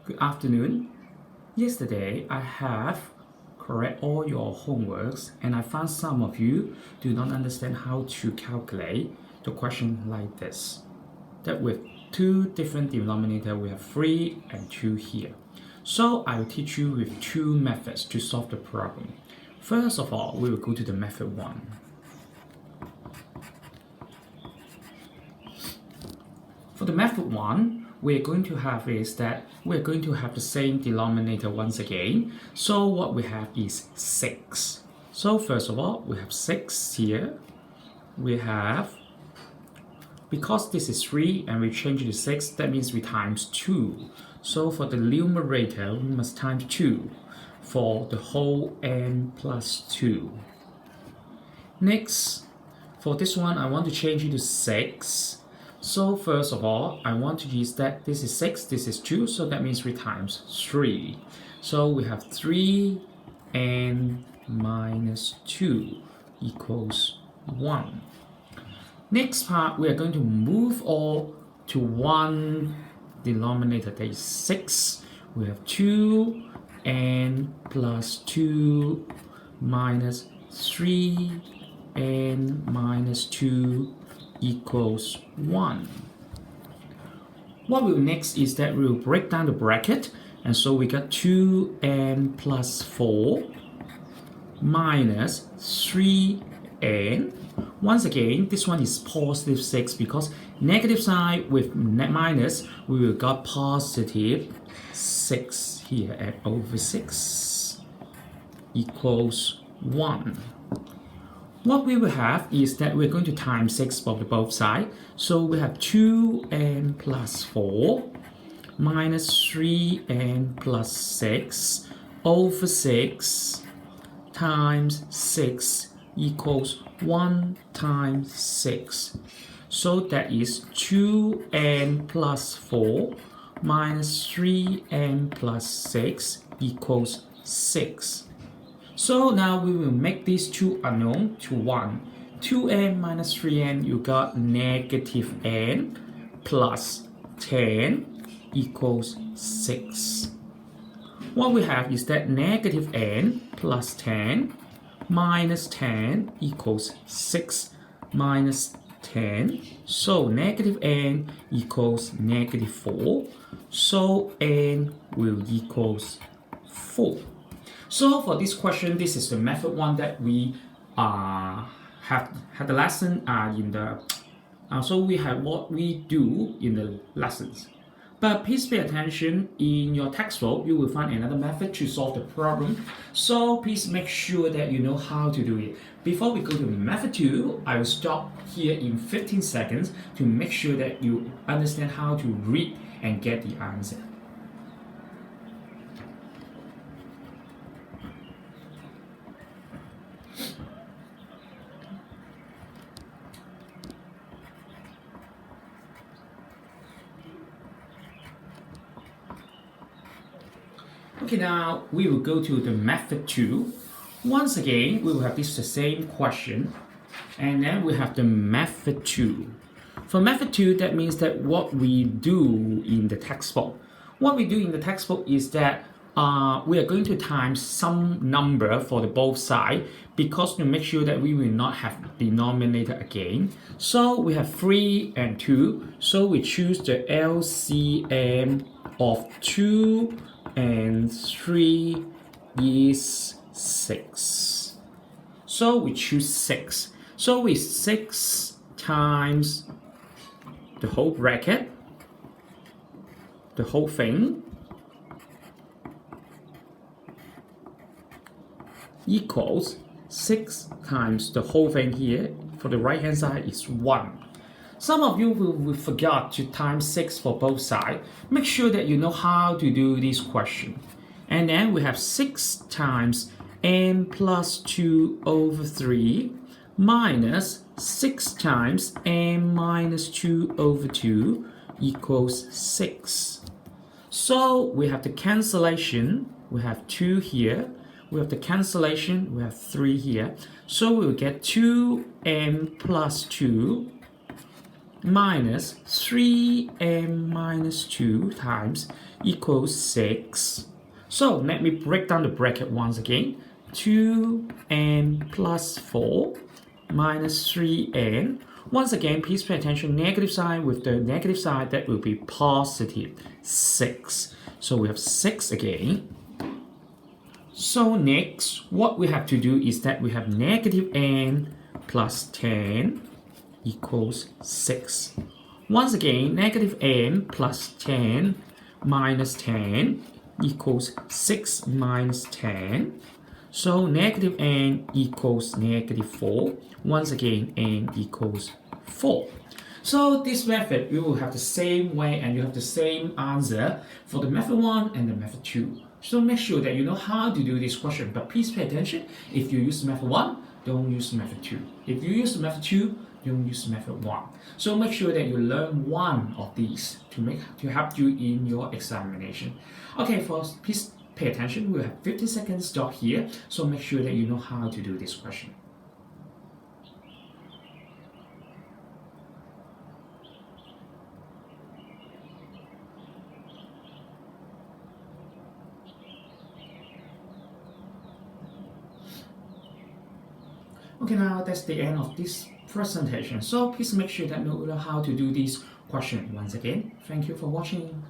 Good afternoon. Yesterday, I have correct all your homeworks and I found some of you do not understand how to calculate the question like this. That with two different denominators, we have 3 and 2 here. So I will teach you with two methods to solve the problem. First of all, we will go to the method 1. For the method 1, we're going to have is that we're going to have the same denominator once again. So what we have is 6. So first of all, we have 6 here. We have, because this is 3 and we change it to 6, that means we times 2. So for the numerator, we must times 2 for the whole n plus 2. Next, for this one, I want to change it to 6. So first of all, I want to use that this is 6, this is 2, so that means we times 3. So we have 3n minus 2 equals 1. Next part, we are going to move all to one denominator, that is 6. We have 2n plus 2 minus 3n minus 2 equals 1. What we'll next is that we'll break down the bracket, and so we got 2n plus 4 minus 3n. Once again, this one is positive 6 because negative side with minus, we will got positive 6 here at over 6 equals 1. What we will have is that we're going to times 6 for both sides. So we have 2n plus 4 minus 3n plus 6 over 6 times 6 equals 1 times 6. So that is 2n plus 4 minus 3n plus 6 equals 6. So now we will make these two unknown to 1. 2n minus 3n, you got negative n plus 10 equals 6. What we have is that negative n plus 10 minus 10 equals 6 minus 10. So negative n equals negative 4. So n will equals 4. So for this question, this is the method 1 that we have had the lesson in the so we have what we do in the lessons. But please pay attention, in your textbook you will find another method to solve the problem. So please make sure that you know how to do it. Before we go to method 2, I will stop here in 15 seconds to make sure that you understand how to read and get the answer. Okay, now we will go to the method 2. Once again, we will have this the same question, and then we have the method 2. For method 2, that means that what we do in the textbook. What we do in the textbook is that we are going to times some number for the both sides because to make sure that we will not have denominator again. So we have 3 and 2, so we choose the LCM of 2 and 3 is 6. So we choose 6. So we 6 times the whole bracket, the whole thing, equals 6 times the whole thing here. For the right hand side is 1. Some of you will forget to times 6 for both sides. Make sure that you know how to do this question. And then we have 6 times n plus 2 over 3 minus 6 times n minus 2 over 2 equals 6. So we have the cancellation. We have 2 here. We have the cancellation. We have 3 here. So we will get 2n plus 2 minus 3n minus 2 times equals 6. So let me break down the bracket once again. 2n plus 4 minus 3n. Once again, please pay attention, negative sign with the negative side, that will be positive 6. So we have 6 again. So next, what we have to do is that we have negative n plus 10 equals 6. Once again, negative n plus 10 minus 10 equals 6 minus 10. So negative n equals negative 4. Once again, n equals 4. So this method, you will have the same way and you have the same answer for the method 1 and the method 2. So make sure that you know how to do this question, but please pay attention. If you use method 1, don't use method 2. If you use method 2, don't use method 1. So make sure that you learn one of these to help you in your examination. Okay, first, please pay attention. We'll have 50 seconds stop here. So make sure that you know how to do this question. Okay, now that's the end of this presentation. So please make sure that you know how to do this question once again. Thank you for watching.